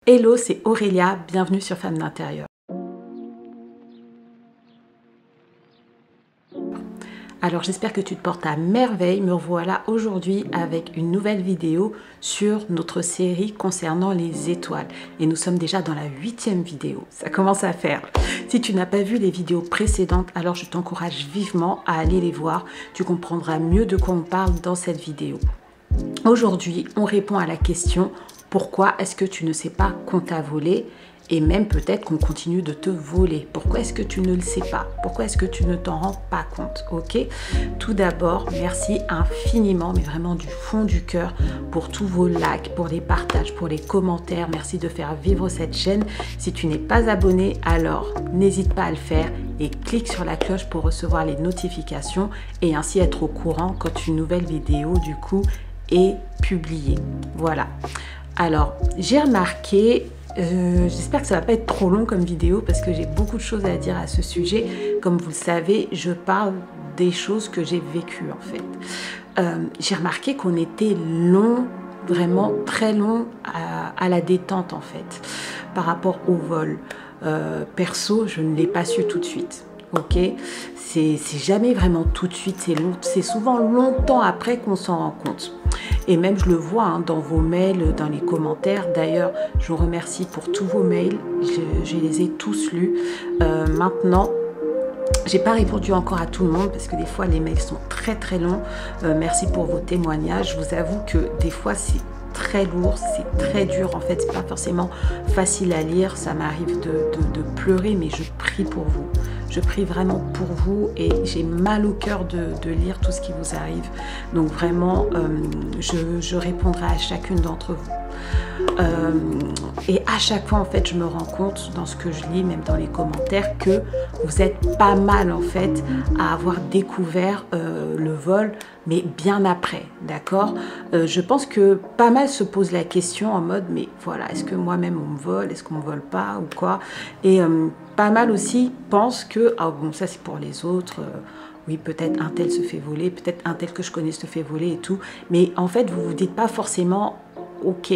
Hello, c'est Aurélia, bienvenue sur Femmes d'Intérieur. Alors j'espère que tu te portes à merveille, me revoilà aujourd'hui avec une nouvelle vidéo sur notre série concernant les étoiles. Et nous sommes déjà dans la 8e vidéo, ça commence à faire. Si tu n'as pas vu les vidéos précédentes, alors je t'encourage vivement à aller les voir. Tu comprendras mieux de quoi on parle dans cette vidéo. Aujourd'hui, on répond à la question « Pourquoi est-ce que tu ne sais pas qu'on t'a volé ?» Et même peut-être qu'on continue de te voler. Pourquoi est-ce que tu ne le sais pas? Pourquoi est-ce que tu ne t'en rends pas compte? Ok. Tout d'abord, merci infiniment, mais vraiment du fond du cœur, pour tous vos likes, pour les partages, pour les commentaires. Merci de faire vivre cette chaîne. Si tu n'es pas abonné, alors n'hésite pas à le faire et clique sur la cloche pour recevoir les notifications et ainsi être au courant quand une nouvelle vidéo du coup est publiée. Voilà. Alors, j'ai remarqué... j'espère que ça va pas être trop long comme vidéo parce que j'ai beaucoup de choses à dire à ce sujet. Comme vous le savez, je parle des choses que j'ai vécues en fait. J'ai remarqué qu'on était long, vraiment très long à la détente en fait, par rapport au vol. Perso, je ne l'ai pas su tout de suite. Ok, c'est jamais vraiment tout de suite, c'est souvent longtemps après qu'on s'en rend compte. Et même je le vois hein, dans vos mails, dans les commentaires. D'ailleurs, je vous remercie pour tous vos mails, je les ai tous lus. Maintenant, j'ai pas répondu encore à tout le monde parce que des fois les mails sont très très longs. Merci pour vos témoignages. Je vous avoue que des fois c'est très lourd, c'est très dur en fait, c'est pas forcément facile à lire. Ça m'arrive de pleurer, mais je prie pour vous. Je prie vraiment pour vous et j'ai mal au cœur de lire tout ce qui vous arrive. Donc vraiment, je répondrai à chacune d'entre vous. Et à chaque fois, en fait, je me rends compte dans ce que je lis, même dans les commentaires, que vous êtes pas mal, en fait, à avoir découvert le vol, mais bien après, d'accord? Je pense que pas mal se posent la question en mode, mais voilà, est-ce que moi-même on me vole? Est-ce qu'on me vole pas ou quoi? Et pas mal aussi pensent que, ah bon, ça c'est pour les autres, oui, peut-être un tel se fait voler, peut-être un tel que je connais se fait voler et tout. Mais en fait, vous vous dites pas forcément, ok,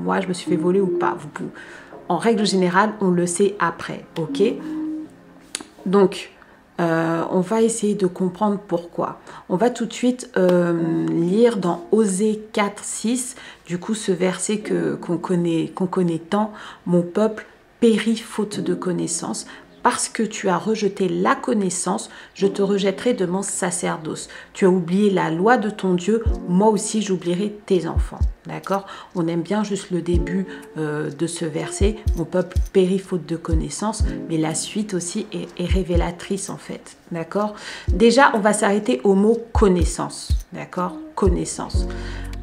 moi je me suis fait voler ou pas. En règle générale, on le sait après, ok? Donc, on va essayer de comprendre pourquoi. On va tout de suite lire dans Osée 4, 6, du coup ce verset qu'on connaît tant, « Mon peuple périt faute de connaissance. Parce que tu as rejeté la connaissance, je te rejetterai de mon sacerdoce. Tu as oublié la loi de ton Dieu, moi aussi j'oublierai tes enfants. » D'accord? On aime bien juste le début de ce verset. Mon peuple périt faute de connaissance, mais la suite aussi est révélatrice en fait. D'accord? Déjà, on va s'arrêter au mot connaissance. D'accord? Connaissance.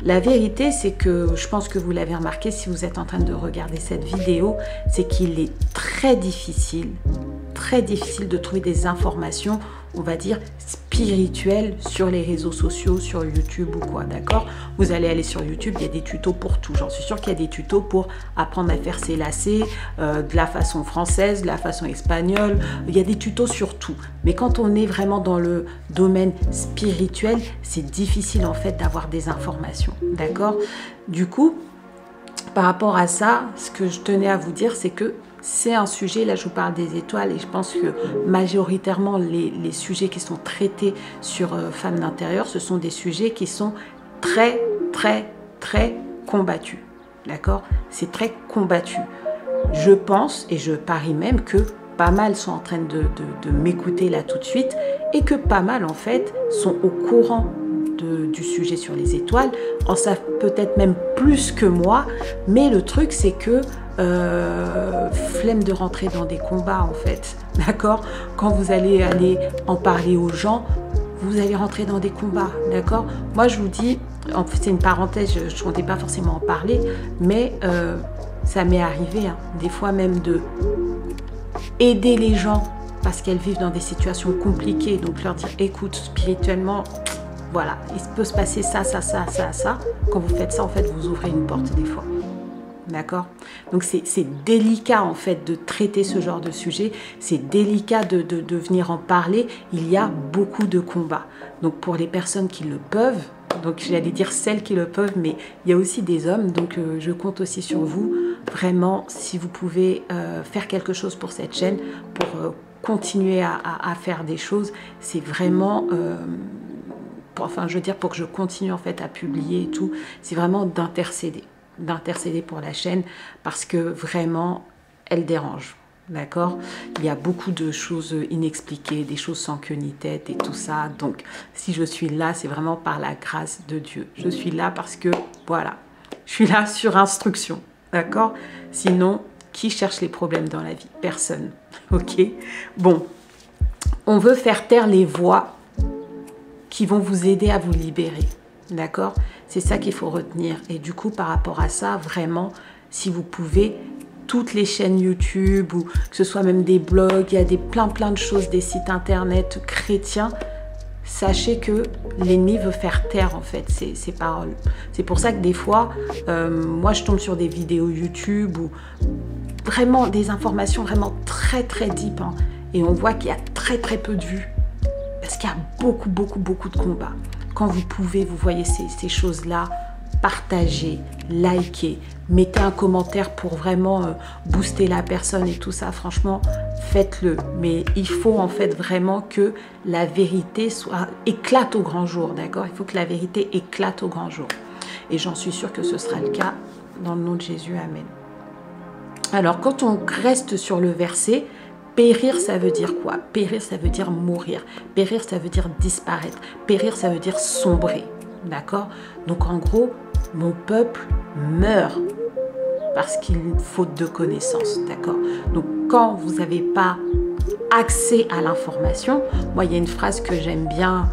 La vérité, c'est que, je pense que vous l'avez remarqué si vous êtes en train de regarder cette vidéo, c'est qu'il est très difficile de trouver des informations, on va dire, spirituelles sur les réseaux sociaux, sur YouTube ou quoi, d'accord? Vous allez aller sur YouTube, il y a des tutos pour tout. J'en suis sûre qu'il y a des tutos pour apprendre à faire ses lacets, de la façon française, de la façon espagnole. Il y a des tutos sur tout. Mais quand on est vraiment dans le domaine spirituel, c'est difficile en fait d'avoir des informations, d'accord? Du coup, par rapport à ça, ce que je tenais à vous dire, c'est que c'est un sujet, là je vous parle des étoiles et je pense que majoritairement les sujets qui sont traités sur Femmes d'Intérieur, ce sont des sujets qui sont très combattus, d'accord? C'est très combattu. Je pense et je parie même que pas mal sont en train de m'écouter là tout de suite et que pas mal en fait sont au courant du sujet sur les étoiles, en savent peut-être même plus que moi, mais le truc c'est que flemme de rentrer dans des combats en fait, d'accord? Quand vous allez en parler aux gens, vous allez rentrer dans des combats, d'accord? Moi je vous dis, en fait c'est une parenthèse, je ne comptais pas forcément en parler, mais ça m'est arrivé, hein, des fois même de aider les gens parce qu'elles vivent dans des situations compliquées, donc leur dire écoute, spirituellement, voilà, il peut se passer ça. Quand vous faites ça, en fait, vous ouvrez une porte des fois. D'accord? Donc, c'est délicat, en fait, de traiter ce genre de sujet. C'est délicat de venir en parler. Il y a beaucoup de combats. Donc, pour les personnes qui le peuvent, Donc j'allais dire celles qui le peuvent, mais il y a aussi des hommes, donc je compte aussi sur vous. Vraiment, si vous pouvez faire quelque chose pour cette chaîne, pour continuer à faire des choses, c'est vraiment... enfin, je veux dire, pour que je continue en fait à publier et tout, c'est vraiment d'intercéder pour la chaîne, parce que vraiment, elle dérange. D'accord? Il y a beaucoup de choses inexpliquées, des choses sans queue ni tête et tout ça. Donc, si je suis là, c'est vraiment par la grâce de Dieu. Je suis là parce que, voilà, je suis là sur instruction. D'accord? Sinon, qui cherche les problèmes dans la vie? Personne. Ok? Bon, on veut faire taire les voix qui vont vous aider à vous libérer. D'accord? C'est ça qu'il faut retenir. Et du coup, par rapport à ça, vraiment, si vous pouvez... toutes les chaînes YouTube ou que ce soit même des blogs, il y a plein de choses, des sites internet chrétiens. Sachez que l'ennemi veut faire taire en fait ces paroles. C'est pour ça que des fois, moi je tombe sur des vidéos YouTube ou vraiment des informations vraiment très deep hein, et on voit qu'il y a très peu de vues parce qu'il y a beaucoup de combats. Quand vous pouvez, vous voyez ces choses-là, partagez, likez, mettez un commentaire pour vraiment booster la personne et tout ça, franchement, faites-le. Mais il faut en fait vraiment que la vérité éclate au grand jour, d'accord? Il faut que la vérité éclate au grand jour. Et j'en suis sûre que ce sera le cas dans le nom de Jésus, amen. Alors, quand on reste sur le verset, périr, ça veut dire quoi? Périr, ça veut dire mourir. Périr, ça veut dire disparaître. Périr, ça veut dire sombrer, d'accord? Donc, en gros, mon peuple meurt parce qu'il faute de connaissances, d'accord? Donc, quand vous n'avez pas accès à l'information, moi, il y a une phrase que j'aime bien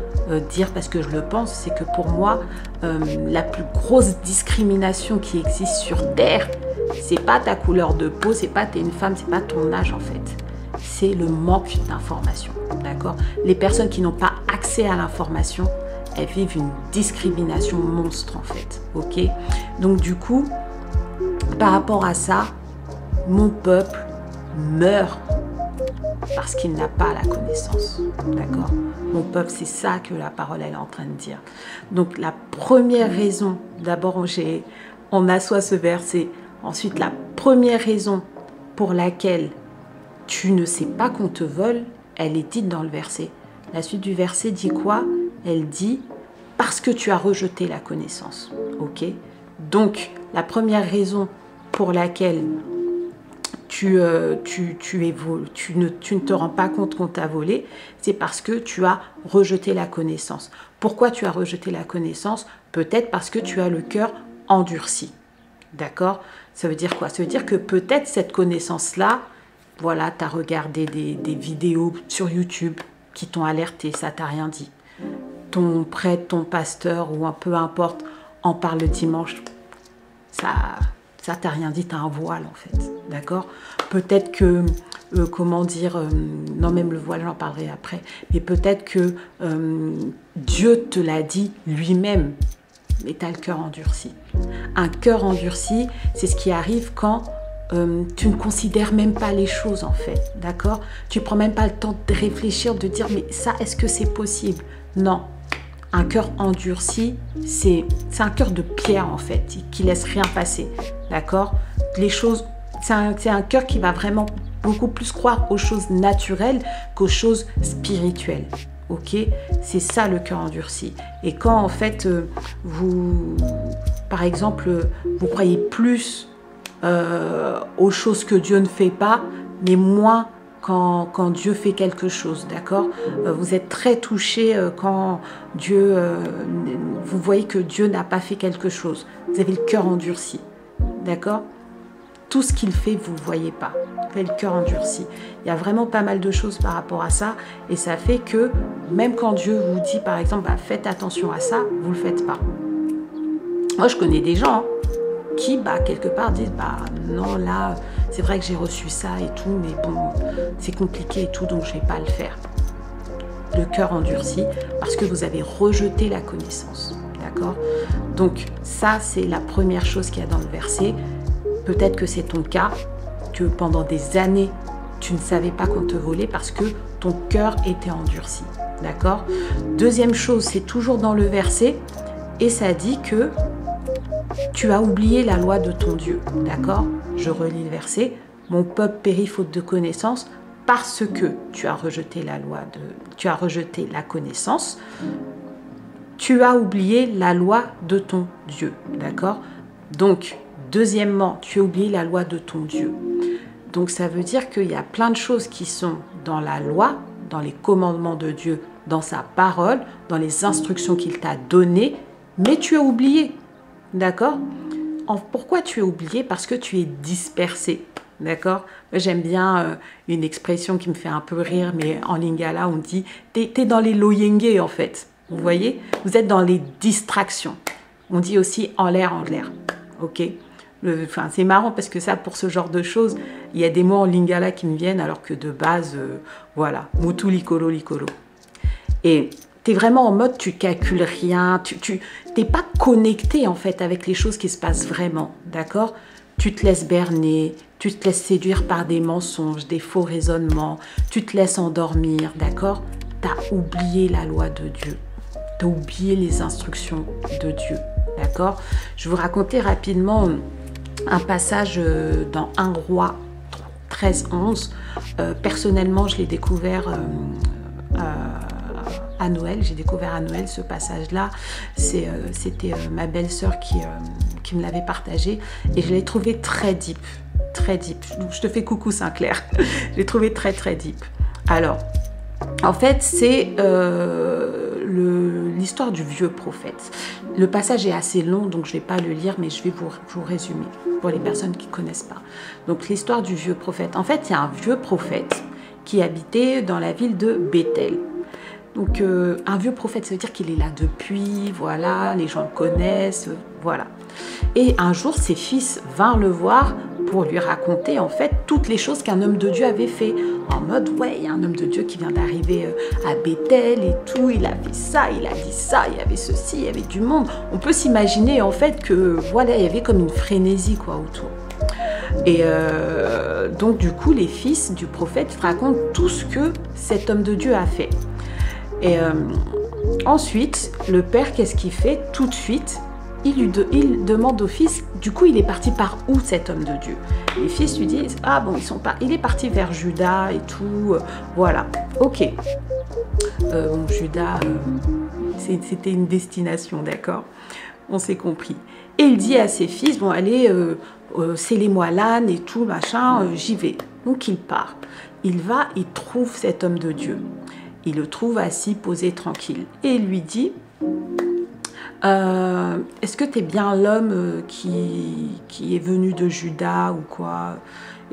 dire parce que je le pense, c'est que pour moi, la plus grosse discrimination qui existe sur Terre, c'est pas ta couleur de peau, c'est pas t'es une femme, c'est pas ton âge en fait. C'est le manque d'information, d'accord? Les personnes qui n'ont pas accès à l'information, elles vivent une discrimination monstre en fait, ok? Donc du coup, par rapport à ça, mon peuple meurt parce qu'il n'a pas la connaissance, d'accord? Mon peuple, c'est ça que la parole elle est en train de dire. Donc la première raison, d'abord on assoit ce verset, ensuite la première raison pour laquelle tu ne sais pas qu'on te vole, elle est dite dans le verset. La suite du verset dit quoi? Elle dit parce que tu as rejeté la connaissance, ok? Donc la première raison pour laquelle tu ne te rends pas compte qu'on t'a volé, c'est parce que tu as rejeté la connaissance. Pourquoi tu as rejeté la connaissance? Peut-être parce que tu as le cœur endurci. D'accord? Ça veut dire quoi? Ça veut dire que peut-être cette connaissance-là, voilà, tu as regardé des vidéos sur YouTube qui t'ont alerté, ça t'a rien dit. Ton prêtre, ton pasteur ou peu importe, en parle le dimanche, ça t'a rien dit, t'as un voile en fait, d'accord? Peut-être que, comment dire, non même le voile j'en parlerai après, mais peut-être que Dieu te l'a dit lui-même, mais t'as le cœur endurci. Un cœur endurci, c'est ce qui arrive quand tu ne considères même pas les choses en fait, d'accord? Tu prends même pas le temps de réfléchir, de dire mais ça, est-ce que c'est possible? Non. Un cœur endurci, c'est un cœur de pierre en fait, qui laisse rien passer, d'accord? Les choses, c'est un cœur qui va vraiment beaucoup plus croire aux choses naturelles qu'aux choses spirituelles, ok? C'est ça le cœur endurci. Et quand en fait, par exemple, vous croyez plus aux choses que Dieu ne fait pas, mais moins quand Dieu fait quelque chose, d'accord? Vous êtes très touché quand Dieu, vous voyez que Dieu n'a pas fait quelque chose. Vous avez le cœur endurci, d'accord? Tout ce qu'il fait, vous ne voyez pas. Vous avez le cœur endurci. Il y a vraiment pas mal de choses par rapport à ça. Et ça fait que même quand Dieu vous dit, par exemple, bah, faites attention à ça, vous ne le faites pas. Moi, je connais des gens qui, quelque part, disent, non, là, c'est vrai que j'ai reçu ça et tout, mais bon, c'est compliqué et tout, donc je ne vais pas le faire. Le cœur endurci, parce que vous avez rejeté la connaissance, d'accord? Donc, ça, c'est la première chose qu'il y a dans le verset. Peut-être que c'est ton cas, que pendant des années, tu ne savais pas qu'on te volait parce que ton cœur était endurci, d'accord? Deuxième chose, c'est toujours dans le verset, Et ça dit que tu as oublié la loi de ton Dieu. D'accord? Je relis le verset. Mon peuple périt faute de connaissance parce que tu as rejeté tu as rejeté la connaissance. Tu as oublié la loi de ton Dieu. D'accord? Donc, deuxièmement, tu as oublié la loi de ton Dieu. Donc, ça veut dire qu'il y a plein de choses qui sont dans la loi, dans les commandements de Dieu, dans sa parole, dans les instructions qu'il t'a données, mais tu as oublié. D'accord? Pourquoi tu as oublié? Parce que tu es dispersé. D'accord? J'aime bien une expression qui me fait un peu rire, mais en lingala, on dit « t'es dans les loyenge » en fait. Vous voyez? Vous êtes dans les distractions. On dit aussi « en l'air, en l'air ». Ok? Enfin, c'est marrant parce que ça, pour ce genre de choses, il y a des mots en lingala qui me viennent alors que de base, voilà, mutu likolo likolo. Et tu es vraiment en mode, tu calcules rien, tu n'es pas connecté en fait avec les choses qui se passent vraiment, d'accord? Tu te laisses berner, tu te laisses séduire par des mensonges, des faux raisonnements, tu te laisses endormir, d'accord? Tu as oublié la loi de Dieu, tu as oublié les instructions de Dieu, d'accord? Je vais vous raconter rapidement un passage dans 1 Roi 13-11. Personnellement, je l'ai découvert à Noël. J'ai découvert à Noël ce passage-là. C'était ma belle-sœur qui me l'avait partagé et je l'ai trouvé très deep. Très deep. Je te fais coucou Saint-Clair. Je l'ai trouvé très très deep. Alors, en fait, c'est l'histoire du vieux prophète. Le passage est assez long, donc je ne vais pas le lire, mais je vais vous résumer pour les personnes qui ne connaissent pas. Donc, l'histoire du vieux prophète. En fait, il y a un vieux prophète qui habitait dans la ville de Bethel. Donc, un vieux prophète, ça veut dire qu'il est là depuis, voilà, les gens le connaissent, voilà. Et un jour, ses fils vinrent le voir pour lui raconter en fait toutes les choses qu'un homme de Dieu avait fait. En mode, ouais, il y a un homme de Dieu qui vient d'arriver à Bethel et tout, il a fait ça, il a dit ça, il y avait ceci, il y avait du monde. On peut s'imaginer en fait que, voilà, il y avait comme une frénésie quoi autour. Et donc du coup, les fils du prophète racontent tout ce que cet homme de Dieu a fait. Et ensuite, le père, qu'est-ce qu'il fait? Tout de suite, il demande au fils, du coup, il est parti par où cet homme de Dieu? Les fils lui disent, ah bon, il est parti vers Juda et tout, voilà, ok. Bon, Juda, c'était une destination, d'accord? On s'est compris. Et il dit à ses fils, bon, allez, scellez-moi l'âne et tout, machin, j'y vais. Donc, il part. Il va, il trouve cet homme de Dieu. Il le trouve assis, posé, tranquille. Et il lui dit, est-ce que tu es bien l'homme qui est venu de Juda ou quoi?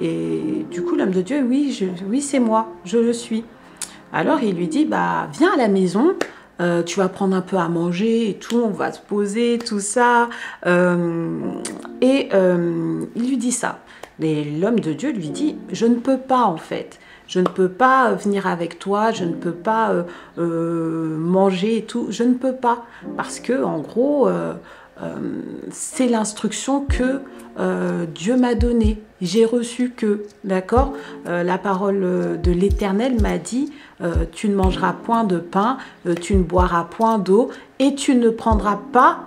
Et du coup, l'homme de Dieu, oui, c'est moi, je le suis. Alors, il lui dit, bah, viens à la maison, tu vas prendre un peu à manger et tout, on va se poser, tout ça. Il lui dit ça. Et l'homme de Dieu lui dit, je ne peux pas en fait. Je ne peux pas venir avec toi, je ne peux pas manger et tout, je ne peux pas. Parce que, en gros, c'est l'instruction que Dieu m'a donnée. J'ai reçu que, d'accord, la parole de l'Éternel m'a dit, tu ne mangeras point de pain, tu ne boiras point d'eau, et tu ne prendras pas,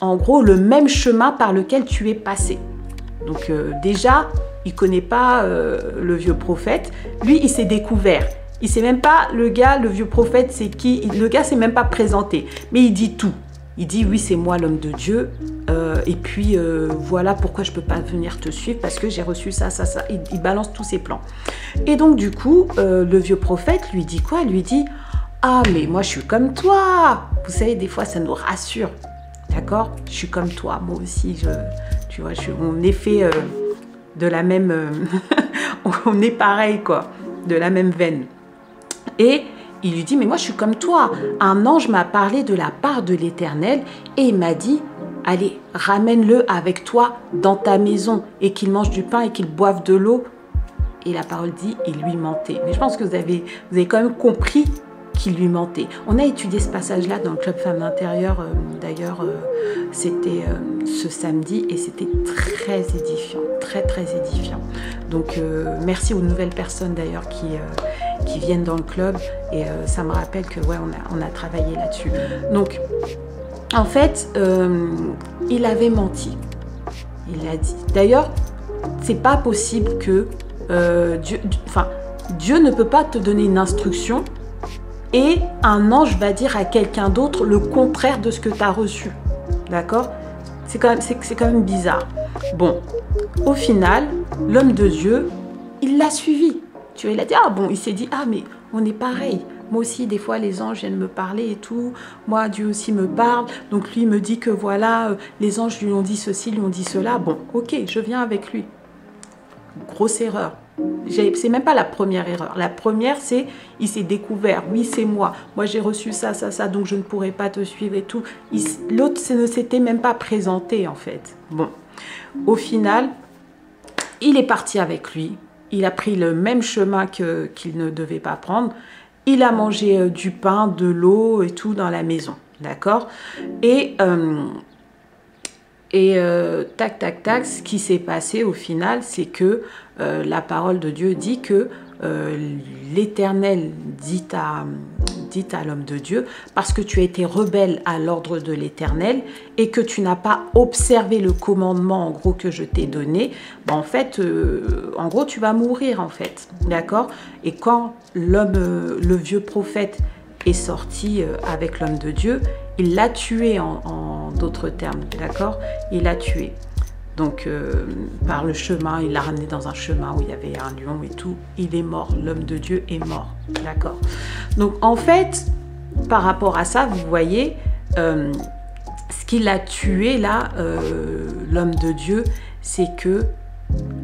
en gros, le même chemin par lequel tu es passé. Donc déjà, il ne connaît pas le vieux prophète. Lui, il s'est découvert. Il ne sait même pas, le gars, le vieux prophète, c'est qui. Le gars ne s'est même pas présenté. Mais il dit tout. Il dit, oui, c'est moi l'homme de Dieu. Et puis, voilà pourquoi je ne peux pas venir te suivre. Parce que j'ai reçu ça, ça, ça. Il balance tous ses plans. Et donc, du coup, le vieux prophète lui dit quoi? Lui dit, ah, mais moi, je suis comme toi. Vous savez, des fois, ça nous rassure. D'accord? Je suis comme toi. Moi aussi, tu vois, on est fait... de la même... on est pareil, quoi. De la même veine. Et il lui dit, mais moi, je suis comme toi. Un ange m'a parlé de la part de l'Éternel et il m'a dit, allez, ramène-le avec toi dans ta maison et qu'il mange du pain et qu'il boive de l'eau. Et la parole dit, il lui mentait. Mais je pense que vous avez quand même compris qu'il lui mentait. On a étudié ce passage-là dans le Club Femmes d'Intérieur. D'ailleurs, c'était ce samedi et c'était très édifiant, très très édifiant. Donc, merci aux nouvelles personnes d'ailleurs qui viennent dans le club et ça me rappelle que ouais, on a travaillé là-dessus. Donc, en fait, il avait menti. Il l'a dit. D'ailleurs, c'est pas possible que Dieu ne peut pas te donner une instruction et un ange va dire à quelqu'un d'autre le contraire de ce que tu as reçu. D'accord? C'est quand même bizarre. Bon, au final, l'homme de Dieu, il l'a suivi. Tu vois, il a dit, ah bon, il s'est dit, ah mais on est pareil. Moi aussi, des fois, les anges viennent me parler et tout. Moi, Dieu aussi me parle. Donc, lui me dit que voilà, les anges lui ont dit ceci, lui ont dit cela. Bon, ok, je viens avec lui. Grosse erreur. C'est même pas la première erreur. La première, c'est, il s'est découvert. Oui, c'est moi. Moi, j'ai reçu ça, donc je ne pourrai pas te suivre et tout. L'autre ne s'était même pas présenté, en fait. Bon, au final, il est parti avec lui. Il a pris le même chemin qu'il ne devait pas prendre. Il a mangé du pain, de l'eau et tout dans la maison, d'accord? Et tac, tac, tac, ce qui s'est passé au final, c'est que la parole de Dieu dit que l'Éternel dit à l'homme de Dieu, parce que tu as été rebelle à l'ordre de l'Éternel et que tu n'as pas observé le commandement en gros que je t'ai donné, ben en fait, en gros, tu vas mourir en fait, d'accord? Et quand le vieux prophète est sorti avec l'homme de Dieu, il l'a tué en d'autres termes, d'accord? Il l'a tué. Donc, par le chemin, il l'a ramené dans un chemin où il y avait un lion et tout. Il est mort, l'homme de Dieu est mort, d'accord? Donc, en fait, par rapport à ça, vous voyez, ce qui l'a tué, là, l'homme de Dieu, c'est que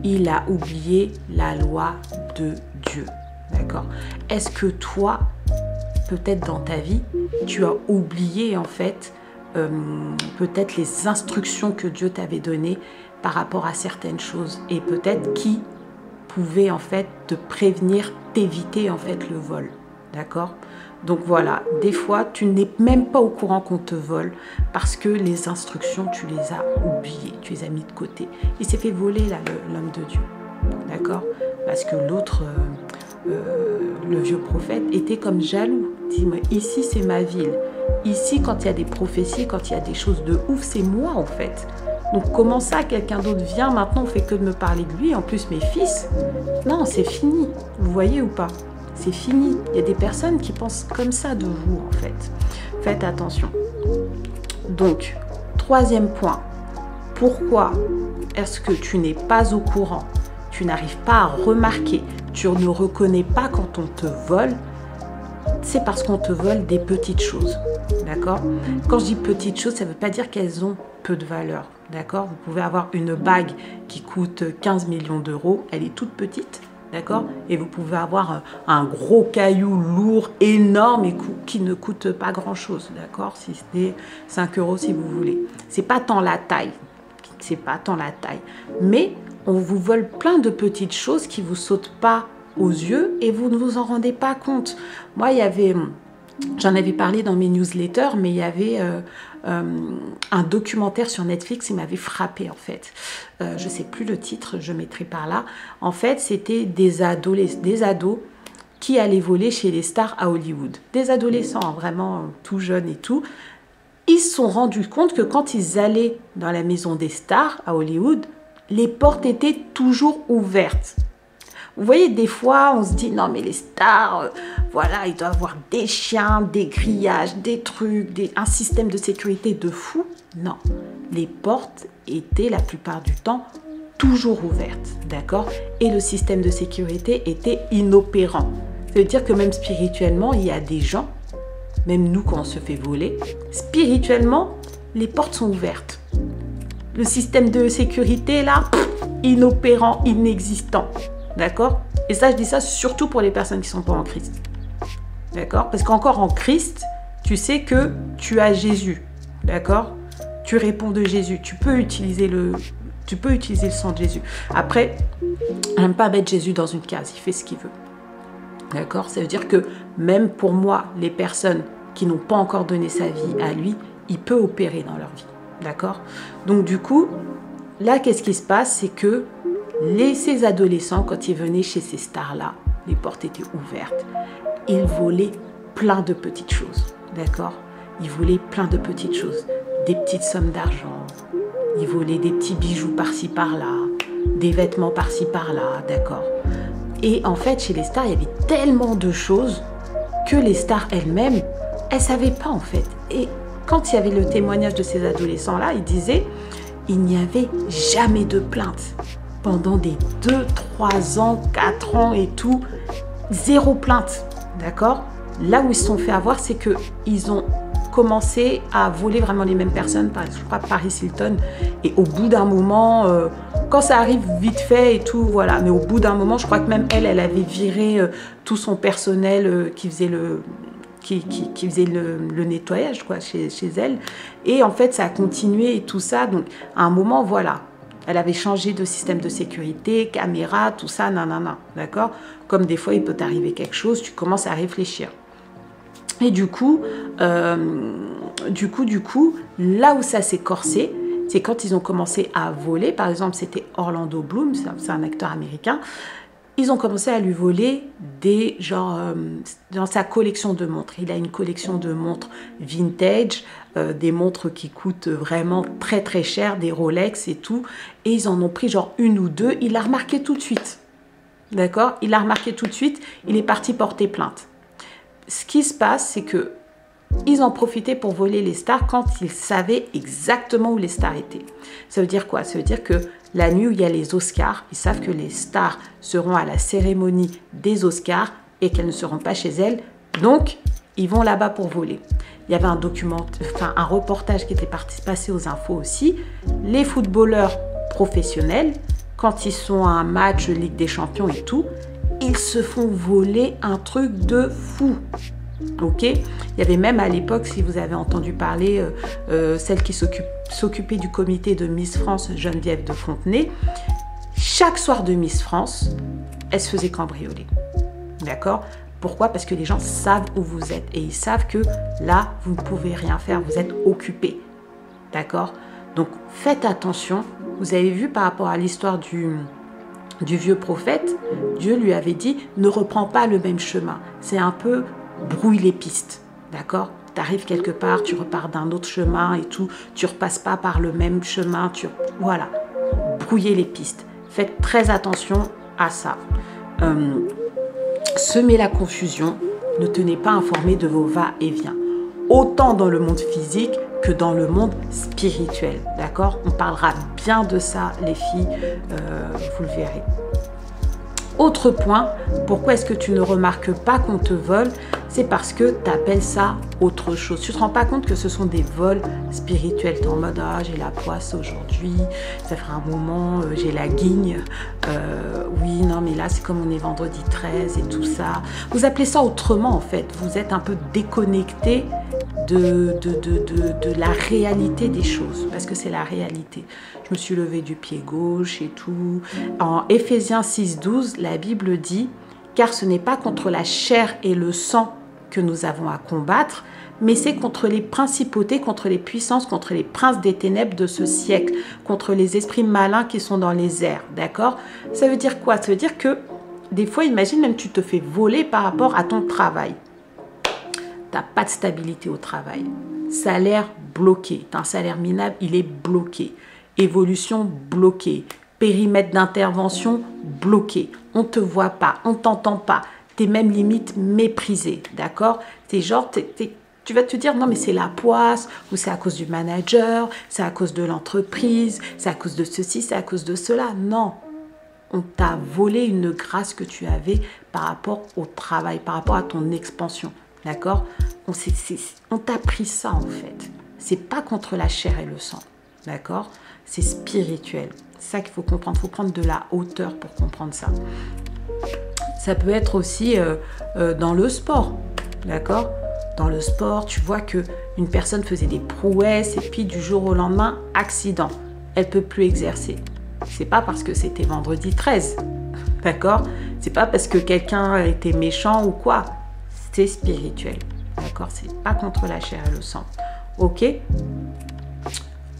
il a oublié la loi de Dieu, d'accord? Est-ce que toi, peut-être dans ta vie, tu as oublié, en fait, peut-être les instructions que Dieu t'avait données par rapport à certaines choses et peut-être qui pouvait en fait te prévenir, t'éviter en fait le vol, d'accord? Donc voilà, des fois tu n'es même pas au courant qu'on te vole parce que les instructions tu les as oubliées, tu les as mis de côté. Il s'est fait voler là l'homme de Dieu, d'accord? Parce que l'autre, le vieux prophète était comme jaloux. Il dit, mais ici c'est ma ville. Ici, quand il y a des prophéties, quand il y a des choses de ouf, c'est moi en fait. Donc comment ça, quelqu'un d'autre vient maintenant, on fait que de me parler de lui, en plus mes fils? Non, c'est fini. Vous voyez ou pas? C'est fini. Il y a des personnes qui pensent comme ça de vous en fait. Faites attention. Donc, troisième point. Pourquoi est-ce que tu n'es pas au courant? Tu n'arrives pas à remarquer, tu ne reconnais pas quand on te vole? C'est parce qu'on te vole des petites choses, d'accord? Quand je dis petites choses, ça ne veut pas dire qu'elles ont peu de valeur, d'accord? Vous pouvez avoir une bague qui coûte 15 millions d'euros, elle est toute petite, d'accord? Et vous pouvez avoir un gros caillou lourd, énorme et qui ne coûte pas grand-chose, d'accord? Si c'était 5 euros si vous voulez. C'est pas tant la taille, mais on vous vole plein de petites choses qui vous sautent pas aux yeux et vous ne vous en rendez pas compte. Moi, j'en avais parlé dans mes newsletters, mais il y avait un documentaire sur Netflix qui m'avait frappé en fait. Je ne sais plus le titre, je mettrai par là. En fait, c'était des ados qui allaient voler chez les stars à Hollywood. Des adolescents, hein, vraiment tout jeunes et tout. Ils se sont rendus compte que quand ils allaient dans la maison des stars à Hollywood, les portes étaient toujours ouvertes. Vous voyez, des fois, on se dit, non, mais les stars, voilà, ils doivent avoir des chiens, des grillages, des trucs, un système de sécurité de fou. Non, les portes étaient la plupart du temps toujours ouvertes, d'accord? Et le système de sécurité était inopérant. Ça veut dire que même spirituellement, il y a des gens, même nous quand on se fait voler, spirituellement, les portes sont ouvertes. Le système de sécurité, là, inopérant, inexistant. D'accord? Et ça, je dis ça surtout pour les personnes qui ne sont pas en Christ. D'accord? Parce qu'encore en Christ, tu sais que tu as Jésus. D'accord? Tu réponds de Jésus. Tu peux utiliser le sang de Jésus. Après, on n'aime pas mettre Jésus dans une case. Il fait ce qu'il veut. D'accord? Ça veut dire que même pour moi, les personnes qui n'ont pas encore donné sa vie à lui, il peut opérer dans leur vie. D'accord? Donc du coup, là, qu'est-ce qui se passe? C'est que ces adolescents, quand ils venaient chez ces stars-là, les portes étaient ouvertes. Ils volaient plein de petites choses, d'accord? ils volaient plein de petites choses, des petites sommes d'argent, ils volaient des petits bijoux par-ci par-là, des vêtements par-ci par-là, d'accord. Et en fait, chez les stars, il y avait tellement de choses que les stars elles-mêmes, elles ne savaient pas en fait. Et quand il y avait le témoignage de ces adolescents-là, ils disaient, il n'y avait jamais de plainte. Pendant des 2, 3 ans, 4 ans et tout, zéro plainte, d'accord. Là où ils se sont fait avoir, c'est qu'ils ont commencé à voler vraiment les mêmes personnes, je crois Paris Hilton, et au bout d'un moment, quand ça arrive vite fait et tout, voilà, mais au bout d'un moment, je crois que même elle avait viré tout son personnel qui faisait le nettoyage quoi, chez elle, et en fait ça a continué et tout ça, donc à un moment, voilà, elle avait changé de système de sécurité, caméra, tout ça, nanana, d'accord. Comme des fois il peut t'arriver quelque chose, tu commences à réfléchir. Et du coup, là où ça s'est corsé, c'est quand ils ont commencé à voler. Par exemple, c'était Orlando Bloom, c'est un acteur américain. Ils ont commencé à lui voler des dans sa collection de montres. Il a une collection de montres vintage, des montres qui coûtent vraiment très très cher, des Rolex et tout. Et ils en ont pris genre 1 ou 2. Il l'a remarqué tout de suite. D'accord? Il l'a remarqué tout de suite. Il est parti porter plainte. Ce qui se passe, c'est que ils en profitaient pour voler les stars quand ils savaient exactement où les stars étaient. Ça veut dire quoi? Ça veut dire que la nuit où il y a les Oscars, ils savent que les stars seront à la cérémonie des Oscars et qu'elles ne seront pas chez elles. Donc, ils vont là-bas pour voler. Il y avait un reportage qui était passé aux infos aussi. Les footballeurs professionnels, quand ils sont à un match Ligue des Champions et tout, ils se font voler un truc de fou. Ok, il y avait même à l'époque, si vous avez entendu parler, celle qui s'occupait du comité de Miss France, Geneviève de Fontenay, chaque soir de Miss France, elle se faisait cambrioler. D'accord? Pourquoi? Parce que les gens savent où vous êtes et ils savent que là, vous ne pouvez rien faire, vous êtes occupé. D'accord? Donc, faites attention. Vous avez vu par rapport à l'histoire du vieux prophète, Dieu lui avait dit, ne reprends pas le même chemin. C'est un peu brouille les pistes, d'accord? Tu arrives quelque part, tu repars d'un autre chemin et tout, tu repasses pas par le même chemin, voilà, brouillez les pistes. Faites très attention à ça. Semez la confusion, ne tenez pas informé de vos va-et-vient. Autant dans le monde physique que dans le monde spirituel, d'accord? On parlera bien de ça, les filles, vous le verrez. Autre point, pourquoi est-ce que tu ne remarques pas qu'on te vole? C'est parce que tu appelles ça autre chose. Tu ne te rends pas compte que ce sont des vols spirituels. Tu es en mode, ah, j'ai la poisse aujourd'hui, ça fera un moment, j'ai la guigne. Oui, non, mais là, c'est comme on est vendredi 13 et tout ça. Vous appelez ça autrement, en fait. Vous êtes un peu déconnecté de la réalité des choses, parce que c'est la réalité. Je me suis levée du pied gauche et tout. En Éphésiens 6,12, la Bible dit « Car ce n'est pas contre la chair et le sang que nous avons à combattre, mais c'est contre les principautés, contre les puissances, contre les princes des ténèbres de ce siècle, contre les esprits malins qui sont dans les airs. » D'accord? Ça veut dire quoi? Ça veut dire que des fois, imagine même tu te fais voler par rapport à ton travail. Tu n'as pas de stabilité au travail. Salaire bloqué. Tu as un salaire minable, il est bloqué. Évolution bloquée. Périmètre d'intervention bloqué. On ne te voit pas, on ne t'entend pas. Tu es même limite méprisé. D'accord? C'est genre, tu vas te dire, non mais c'est la poisse, ou c'est à cause du manager, c'est à cause de l'entreprise, c'est à cause de ceci, c'est à cause de cela. Non. On t'a volé une grâce que tu avais par rapport au travail, par rapport à ton expansion. D'accord? On t'a pris ça en fait. C'est pas contre la chair et le sang. D'accord? C'est spirituel. C'est ça qu'il faut comprendre. Il faut prendre de la hauteur pour comprendre ça. Ça peut être aussi dans le sport. D'accord? Dans le sport, tu vois qu'une personne faisait des prouesses et puis du jour au lendemain, accident. Elle ne peut plus exercer. C'est pas parce que c'était vendredi 13. D'accord? C'est pas parce que quelqu'un était méchant ou quoi. C'est spirituel, d'accord? C'est pas contre la chair et le sang, ok?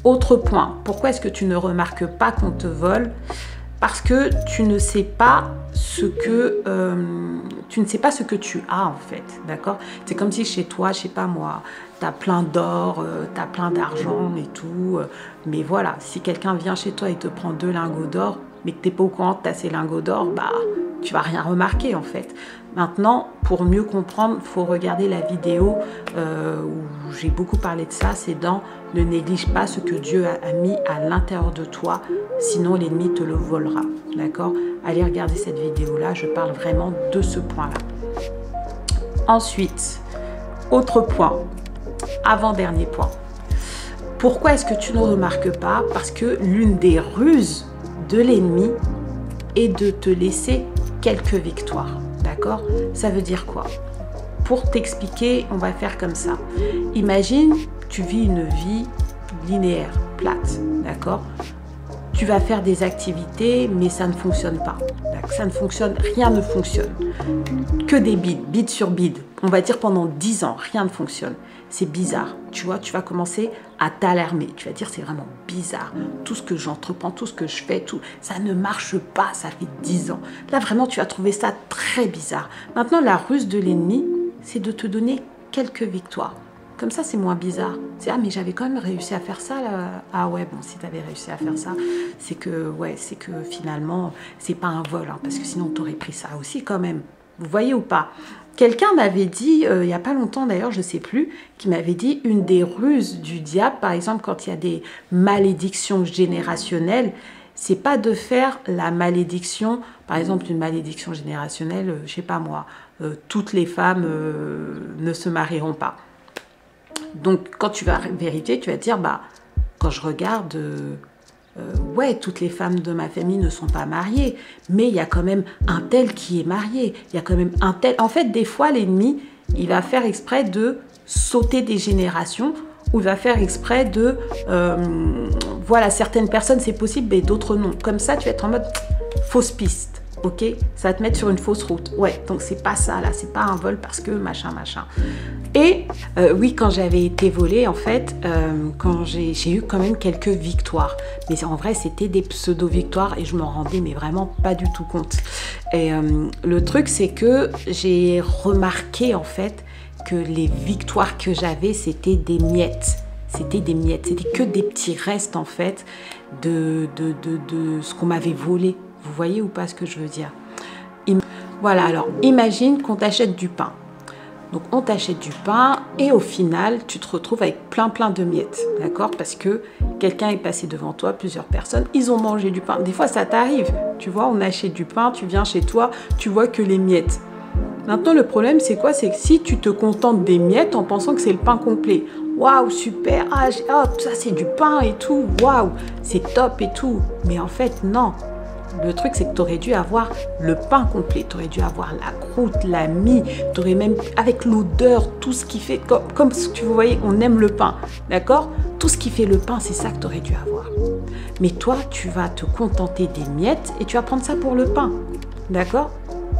Autre point, pourquoi est-ce que tu ne remarques pas qu'on te vole? parce que tu ne sais pas ce que tu as en fait, d'accord? C'est comme si chez toi, je sais pas moi, tu as plein d'or, tu as plein d'argent et tout, mais voilà, si quelqu'un vient chez toi et te prend 2 lingots d'or, mais que tu n'es pas au courant que tu as ces lingots d'or, bah tu vas rien remarquer en fait. Maintenant, pour mieux comprendre, il faut regarder la vidéo où j'ai beaucoup parlé de ça, c'est dans « Ne néglige pas ce que Dieu a mis à l'intérieur de toi, sinon l'ennemi te le volera ». D'accord? Allez regarder cette vidéo-là, je parle vraiment de ce point-là. Ensuite, autre point, avant-dernier point. Pourquoi est-ce que tu ne remarques pas? Parce que l'une des ruses de l'ennemi est de te laisser quelques victoires. D'accord? Ça veut dire quoi? Pour t'expliquer, on va faire comme ça. Imagine, tu vis une vie linéaire, plate. D'accord? Tu vas faire des activités, mais ça ne fonctionne pas. Ça ne fonctionne, rien ne fonctionne. Que des bides, bide sur bide. On va dire pendant 10 ans, rien ne fonctionne. C'est bizarre. Tu vois, tu vas commencer à t'alarmer. Tu vas dire, c'est vraiment bizarre. Tout ce que j'entreprends, tout ce que je fais, tout, ça ne marche pas. Ça fait 10 ans. Là, vraiment, tu vas trouver ça très bizarre. Maintenant, la ruse de l'ennemi, c'est de te donner quelques victoires. Comme ça, c'est moins bizarre. C'est ah, mais j'avais quand même réussi à faire ça là. Ah ouais, bon, si tu avais réussi à faire ça, c'est que finalement, c'est pas un vol, hein, parce que sinon, tu aurais pris ça aussi quand même. Vous voyez ou pas? Quelqu'un m'avait dit, il n'y a pas longtemps d'ailleurs, je ne sais plus, qui m'avait dit une des ruses du diable, par exemple, quand il y a des malédictions générationnelles, c'est pas de faire la malédiction, par exemple, une malédiction générationnelle, je sais pas moi, toutes les femmes ne se marieront pas. Donc, quand tu vas vérifier, tu vas te dire, bah, quand je regarde, ouais, toutes les femmes de ma famille ne sont pas mariées, mais il y a quand même un tel qui est marié, il y a quand même un tel... En fait, des fois, l'ennemi, il va faire exprès de sauter des générations, ou il va faire exprès de... voilà, certaines personnes, c'est possible, mais d'autres non. Comme ça, tu vas être en mode fausse piste. Ok, ça va te mettre sur une fausse route. Ouais, donc c'est pas ça là, c'est pas un vol parce que machin, machin. Et oui, quand j'avais été volée, en fait, quand j'ai eu quand même quelques victoires. Mais en vrai, c'était des pseudo-victoires et je m'en rendais mais vraiment pas du tout compte. Et le truc, c'est que j'ai remarqué en fait que les victoires que j'avais, c'était des miettes. C'était des miettes, c'était que des petits restes en fait de ce qu'on m'avait volé. Vous voyez ou pas ce que je veux dire? Voilà, alors imagine qu'on t'achète du pain. Donc on t'achète du pain et au final, tu te retrouves avec plein de miettes, d'accord? Parce que quelqu'un est passé devant toi, plusieurs personnes, ils ont mangé du pain. Des fois, ça t'arrive, tu vois, on achète du pain, tu viens chez toi, tu vois que les miettes. Maintenant, le problème, c'est quoi? C'est que si tu te contentes des miettes en pensant que c'est le pain complet, waouh, super, ah, hop, ça c'est du pain et tout, waouh, c'est top et tout. Mais en fait, non. Le truc, c'est que tu aurais dû avoir le pain complet, tu aurais dû avoir la croûte, la mie, tu aurais même, avec l'odeur, tout ce qui fait, comme ce que vous voyez, on aime le pain, d'accord? Tout ce qui fait le pain, c'est ça que tu aurais dû avoir. Mais toi, tu vas te contenter des miettes et tu vas prendre ça pour le pain, d'accord?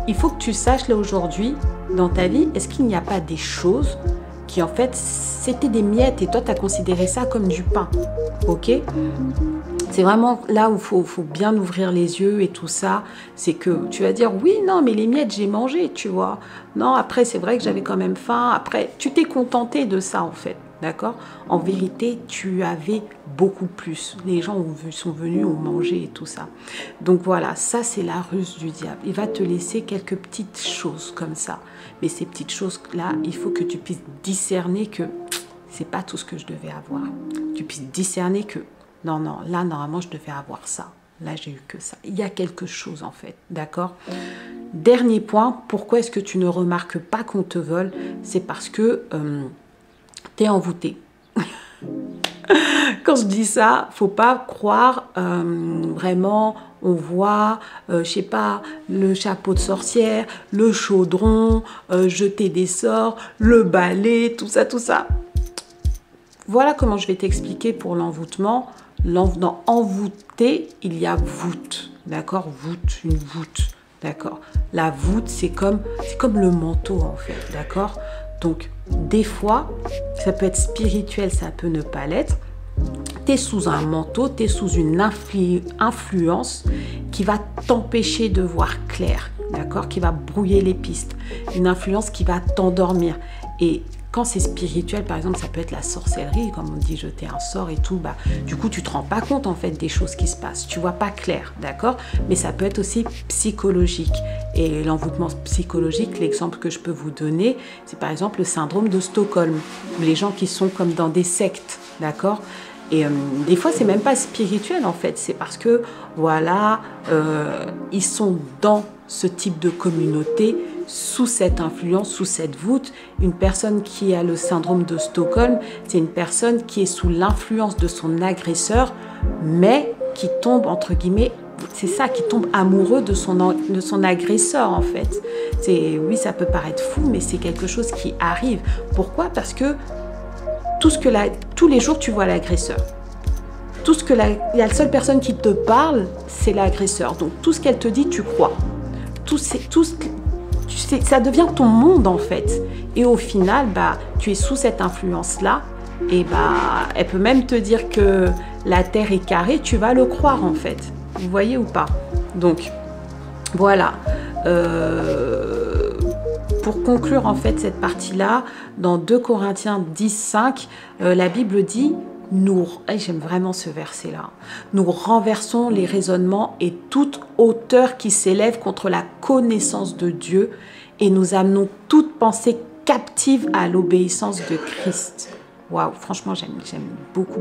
Il faut que tu saches là aujourd'hui, dans ta vie, est-ce qu'il n'y a pas des choses qui en fait, c'était des miettes et toi, tu as considéré ça comme du pain, ok? C'est vraiment là où il faut bien ouvrir les yeux et tout ça. C'est que tu vas dire, oui, non, mais les miettes, j'ai mangé, tu vois. Non, après, c'est vrai que j'avais quand même faim. Après, tu t'es contenté de ça, en fait. D'accord? En vérité, tu avais beaucoup plus. Les gens sont venus, ont mangé et tout ça. Donc voilà, ça, c'est la ruse du diable. Il va te laisser quelques petites choses comme ça. Mais ces petites choses-là, il faut que tu puisses discerner que c'est pas tout ce que je devais avoir. Tu puisses discerner que non, non, là, normalement, je devais avoir ça. Là, j'ai eu que ça. Il y a quelque chose, en fait. D'accord? Dernier point, pourquoi est-ce que tu ne remarques pas qu'on te vole? C'est parce que tu es envoûté. Quand je dis ça, faut pas croire vraiment, on voit, je sais pas, le chapeau de sorcière, le chaudron, jeter des sorts, le balai, tout ça, tout ça. Voilà comment je vais t'expliquer pour l'envoûtement. Dans envoûté, il y a voûte, d'accord? Voûte, une voûte, d'accord? La voûte, c'est comme le manteau, en fait, d'accord? Donc, des fois, ça peut être spirituel, ça peut ne pas l'être. tu es sous un manteau, tu es sous une influence qui va t'empêcher de voir clair, d'accord, qui va brouiller les pistes, une influence qui va t'endormir. Et quand c'est spirituel, par exemple, ça peut être la sorcellerie, comme on dit jeter un sort et tout, bah, du coup, tu te rends pas compte en fait des choses qui se passent, tu vois pas clair, d'accord? Mais ça peut être aussi psychologique. Et l'envoûtement psychologique, l'exemple que je peux vous donner, c'est par exemple le syndrome de Stockholm, ou les gens qui sont comme dans des sectes, d'accord? Et des fois, c'est même pas spirituel en fait, c'est parce que voilà, ils sont dans ce type de communauté, sous cette influence, sous cette voûte. Une personne qui a le syndrome de Stockholm, c'est une personne qui est sous l'influence de son agresseur, mais qui tombe, entre guillemets, c'est ça, qui tombe amoureux de son agresseur en fait. Oui, ça peut paraître fou, mais c'est quelque chose qui arrive. Pourquoi? Parce que tous les jours, tu vois l'agresseur. La seule personne qui te parle, c'est l'agresseur. Donc, tout ce qu'elle te dit, tu crois. Ça devient ton monde, en fait. Et au final, bah, tu es sous cette influence-là. Et bah, elle peut même te dire que la Terre est carrée. Tu vas le croire, en fait. Vous voyez ou pas? Donc, voilà. Pour conclure, en fait, cette partie-là, dans 2 Corinthiens 10:5, la Bible dit... j'aime vraiment ce verset-là, nous renversons les raisonnements et toute hauteur qui s'élève contre la connaissance de Dieu et nous amenons toute pensée captive à l'obéissance de Christ. Waouh, franchement, j'aime beaucoup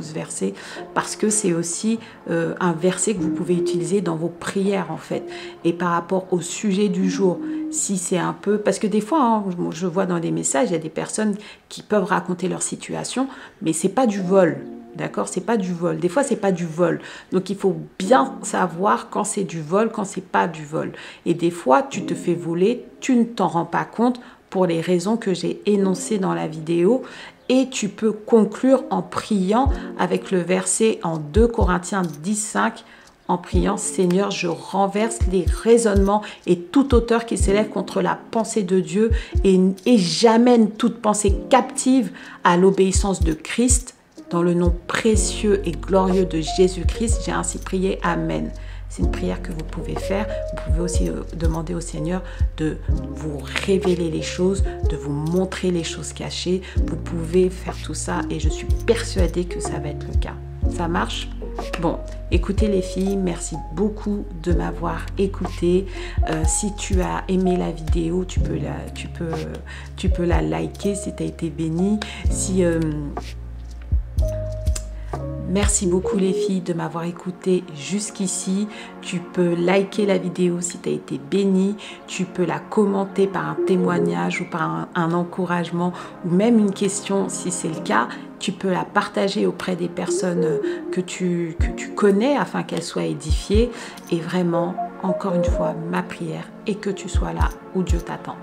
ce verset parce que c'est aussi un verset que vous pouvez utiliser dans vos prières en fait. Et par rapport au sujet du jour, si c'est un peu... Parce que des fois, hein, je vois dans les messages, il y a des personnes qui peuvent raconter leur situation, mais c'est pas du vol. D'accord, c'est pas du vol. Des fois, c'est pas du vol. Donc, il faut bien savoir quand c'est du vol, quand c'est pas du vol. Et des fois, tu te fais voler, tu ne t'en rends pas compte pour les raisons que j'ai énoncées dans la vidéo. Et tu peux conclure en priant avec le verset en 2 Corinthiens 10:5, en priant « Seigneur, je renverse les raisonnements et toute hauteur qui s'élève contre la pensée de Dieu et j'amène toute pensée captive à l'obéissance de Christ. Dans le nom précieux et glorieux de Jésus-Christ, j'ai ainsi prié. Amen. » C'est une prière que vous pouvez faire. Vous pouvez aussi demander au Seigneur de vous révéler les choses, de vous montrer les choses cachées. Vous pouvez faire tout ça et je suis persuadée que ça va être le cas. Ça marche? Bon, écoutez les filles, merci beaucoup de m'avoir écouté. Si tu as aimé la vidéo, tu peux la liker si tu as été bénie. Merci beaucoup les filles de m'avoir écouté jusqu'ici. Tu peux liker la vidéo si tu as été bénie. Tu peux la commenter par un témoignage ou par un encouragement ou même une question si c'est le cas. Tu peux la partager auprès des personnes que tu connais afin qu'elles soient édifiées. Et vraiment, encore une fois, ma prière est que tu sois là où Dieu t'attend.